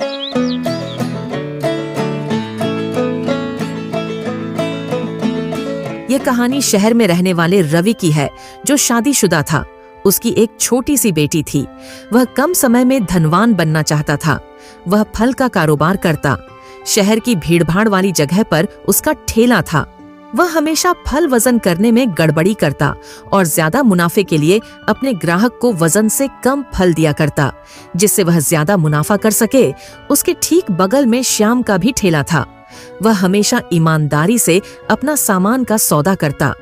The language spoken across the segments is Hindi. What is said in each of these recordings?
ये कहानी शहर में रहने वाले रवि की है, जो शादीशुदा था। उसकी एक छोटी सी बेटी थी। वह कम समय में धनवान बनना चाहता था। वह फल का कारोबार करता। शहर की भीड़भाड़ वाली जगह पर उसका ठेला था। वह हमेशा फल वजन करने में गड़बड़ी करता और ज्यादा मुनाफे के लिए अपने ग्राहक को वजन से कम फल दिया करता, जिससे वह ज्यादा मुनाफा कर सके। उसके ठीक बगल में श्याम का भी ठेला था। वह हमेशा ईमानदारी से अपना सामान का सौदा करता।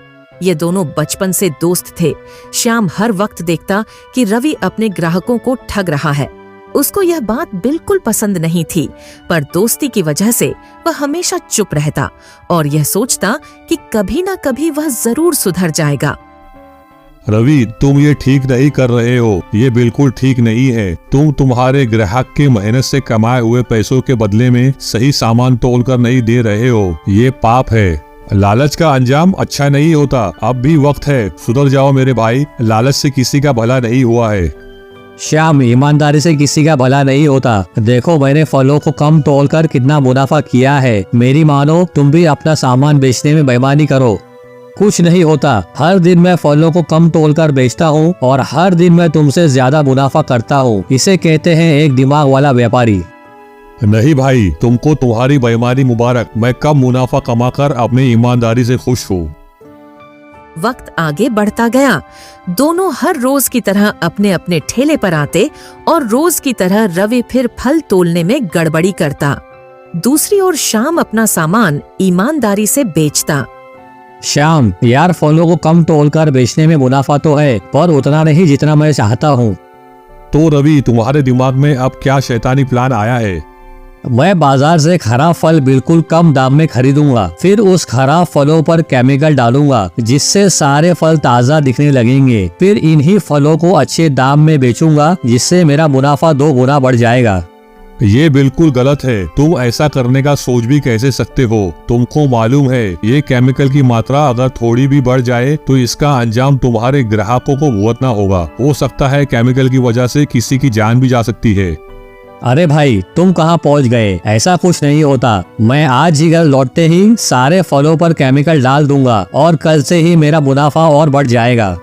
ये दोनों बचपन से दोस्त थे। श्याम हर वक्त देखता कि रवि अपने ग्राहकों को ठग रहा है। उसको यह बात बिल्कुल पसंद नहीं थी, पर दोस्ती की वजह से वह हमेशा चुप रहता और यह सोचता कि कभी ना कभी वह जरूर सुधर जाएगा। रवि, तुम ये ठीक नहीं कर रहे हो। ये बिल्कुल ठीक नहीं है। तुम तुम्हारे ग्राहक के मेहनत से कमाए हुए पैसों के बदले में सही सामान तोल कर नहीं दे रहे हो। ये पाप है। लालच का अंजाम अच्छा नहीं होता। अब भी वक्त है, सुधर जाओ मेरे भाई। लालच से किसी का भला नहीं हुआ है। श्याम, ईमानदारी से किसी का भला नहीं होता। देखो, मैंने फलों को कम तोलकर कितना मुनाफा किया है। मेरी मानो, तुम भी अपना सामान बेचने में बेईमानी करो। कुछ नहीं होता। हर दिन मैं फलों को कम तोलकर बेचता हूँ और हर दिन मैं तुमसे ज्यादा मुनाफा करता हूँ। इसे कहते हैं एक दिमाग वाला व्यापारी। नहीं भाई, तुमको तुम्हारी बेईमानी मुबारक। मैं कम मुनाफा कमाकर अपनी ईमानदारी से खुश हूँ। वक्त आगे बढ़ता गया। दोनों हर रोज की तरह अपने अपने ठेले पर आते और रोज की तरह रवि फिर फल तोलने में गड़बड़ी करता। दूसरी ओर श्याम अपना सामान ईमानदारी से बेचता। श्याम यार, फलों को कम तोलकर बेचने में मुनाफा तो है, पर उतना नहीं जितना मैं चाहता हूँ। तो रवि, तुम्हारे दिमाग में अब क्या शैतानी प्लान आया है? मैं बाजार से खराब फल बिल्कुल कम दाम में खरीदूंगा। फिर उस खराब फलों पर केमिकल डालूंगा, जिससे सारे फल ताज़ा दिखने लगेंगे। फिर इन्हीं फलों को अच्छे दाम में बेचूंगा, जिससे मेरा मुनाफा 2 गुना बढ़ जाएगा। ये बिल्कुल गलत है। तुम ऐसा करने का सोच भी कैसे सकते हो? तुमको मालूम है, ये केमिकल की मात्रा अगर थोड़ी भी बढ़ जाए तो इसका अंजाम तुम्हारे ग्राहकों को भुगतना होगा। हो सकता है केमिकल की वजह से किसी की जान भी जा सकती है। अरे भाई, तुम कहाँ पहुँच गए? ऐसा कुछ नहीं होता। मैं आज ही घर लौटते ही सारे फलों पर केमिकल डाल दूंगा और कल से ही मेरा मुनाफा और बढ़ जाएगा।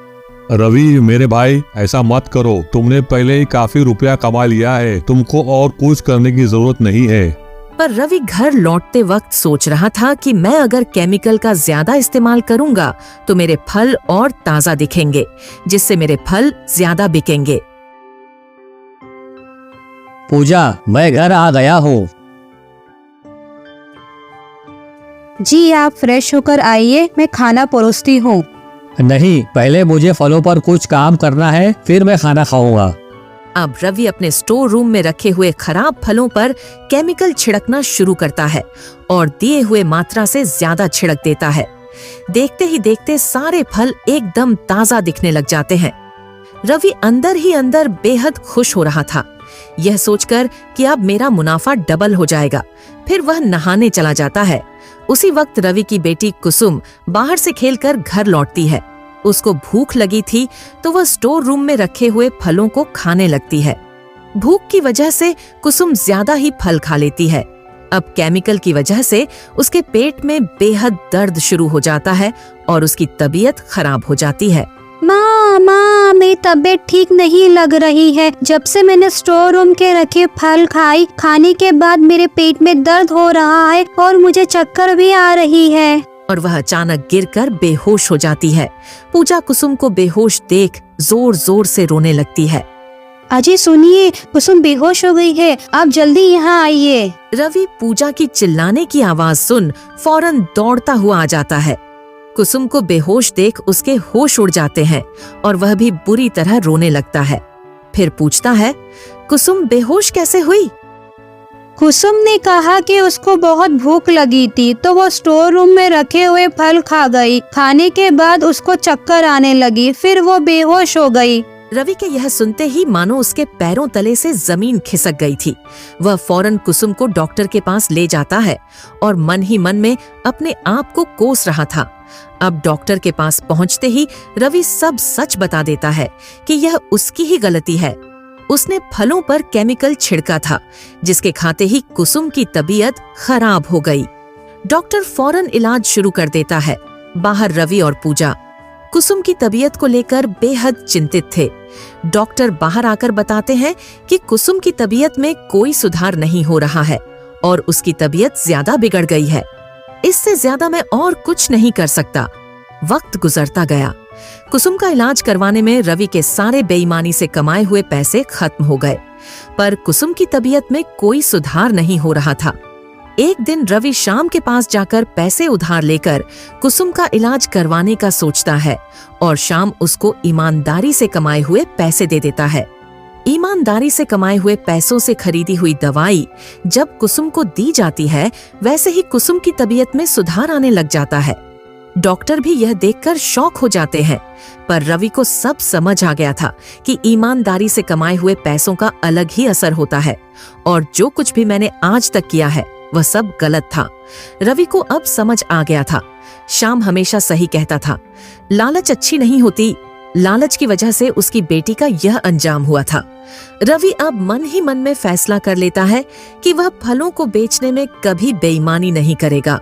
रवि मेरे भाई, ऐसा मत करो। तुमने पहले ही काफी रुपया कमा लिया है। तुमको और कुछ करने की जरूरत नहीं है। पर रवि घर लौटते वक्त सोच रहा था कि मैं अगर केमिकल का ज्यादा इस्तेमाल करूंगा तो मेरे फल और ताजा दिखेंगे, जिससे मेरे फल ज्यादा बिकेंगे। पूजा, मैं घर आ गया हूँ। जी, आप फ्रेश होकर आइए, मैं खाना परोसती हूँ। नहीं, पहले मुझे फलों पर कुछ काम करना है, फिर मैं खाना खाऊंगा। अब रवि अपने स्टोर रूम में रखे हुए खराब फलों पर केमिकल छिड़कना शुरू करता है और दिए हुए मात्रा से ज्यादा छिड़क देता है। देखते ही देखते सारे फल एकदम ताजा दिखने लग जाते हैं। रवि अंदर ही अंदर बेहद खुश हो रहा था, यह सोचकर कि अब मेरा मुनाफा डबल हो जाएगा। फिर वह नहाने चला जाता है। उसी वक्त रवि की बेटी कुसुम बाहर से खेलकर घर लौटती है। उसको भूख लगी थी तो वह स्टोर रूम में रखे हुए फलों को खाने लगती है। भूख की वजह से कुसुम ज्यादा ही फल खा लेती है। अब केमिकल की वजह से उसके पेट में बेहद दर्द शुरू हो जाता है और उसकी तबीयत खराब हो जाती है। माँ, मेरी तबीयत ठीक नहीं लग रही है। जब से मैंने स्टोर रूम के रखे फल खाने के बाद मेरे पेट में दर्द हो रहा है और मुझे चक्कर भी आ रही है। और वह अचानक गिरकर बेहोश हो जाती है। पूजा कुसुम को बेहोश देख जोर जोर से रोने लगती है। अजी सुनिए, कुसुम बेहोश हो गई है, आप जल्दी यहाँ आइए। रवि पूजा की चिल्लाने की आवाज सुन फौरन दौड़ता हुआ आ जाता है। कुसुम को बेहोश देख उसके होश उड़ जाते हैं और वह भी बुरी तरह रोने लगता है। फिर पूछता है, कुसुम बेहोश कैसे हुई? कुसुम ने कहा कि उसको बहुत भूख लगी थी तो वो स्टोर रूम में रखे हुए फल खा गई। खाने के बाद उसको चक्कर आने लगी, फिर वो बेहोश हो गई। रवि के यह सुनते ही मानो उसके पैरों तले से जमीन खिसक गई थी। वह फौरन कुसुम को डॉक्टर के पास ले जाता है और मन ही मन में अपने आप को कोस रहा था। अब डॉक्टर के पास पहुंचते ही रवि सब सच बता देता है कि यह उसकी ही गलती है। उसने फलों पर केमिकल छिड़का था, जिसके खाते ही कुसुम की तबीयत खराब हो गई। डॉक्टर फौरन इलाज शुरू कर देता है। बाहर रवि और पूजा कुसुम की तबीयत को लेकर बेहद चिंतित थे। डॉक्टर बाहर आकर बताते हैं कि कुसुम की तबीयत में कोई सुधार नहीं हो रहा है और उसकी तबीयत ज्यादा बिगड़ गई है। इससे ज्यादा मैं और कुछ नहीं कर सकता। वक्त गुजरता गया। कुसुम का इलाज करवाने में रवि के सारे बेईमानी से कमाए हुए पैसे खत्म हो गए, पर कुसुम की तबीयत में कोई सुधार नहीं हो रहा था। एक दिन रवि शाम के पास जाकर पैसे उधार लेकर कुसुम का इलाज करवाने का सोचता है और शाम उसको ईमानदारी से कमाए हुए पैसे दे देता है। ईमानदारी से कमाए हुए पैसों से खरीदी हुई दवाई जब कुसुम को दी जाती है, वैसे ही कुसुम की तबीयत में सुधार आने लग जाता है। डॉक्टर भी यह देखकर शॉक हो जाते हैं, पर रवि को सब समझ आ गया था कि ईमानदारी से कमाए हुए पैसों का अलग ही असर होता है और जो कुछ भी मैंने आज तक किया है वह सब गलत था। रवि को अब समझ आ गया था। श्याम हमेशा सही कहता था, लालच अच्छी नहीं होती। लालच की वजह से उसकी बेटी का यह अंजाम हुआ था। रवि अब मन ही मन में फैसला कर लेता है कि वह फलों को बेचने में कभी बेईमानी नहीं करेगा।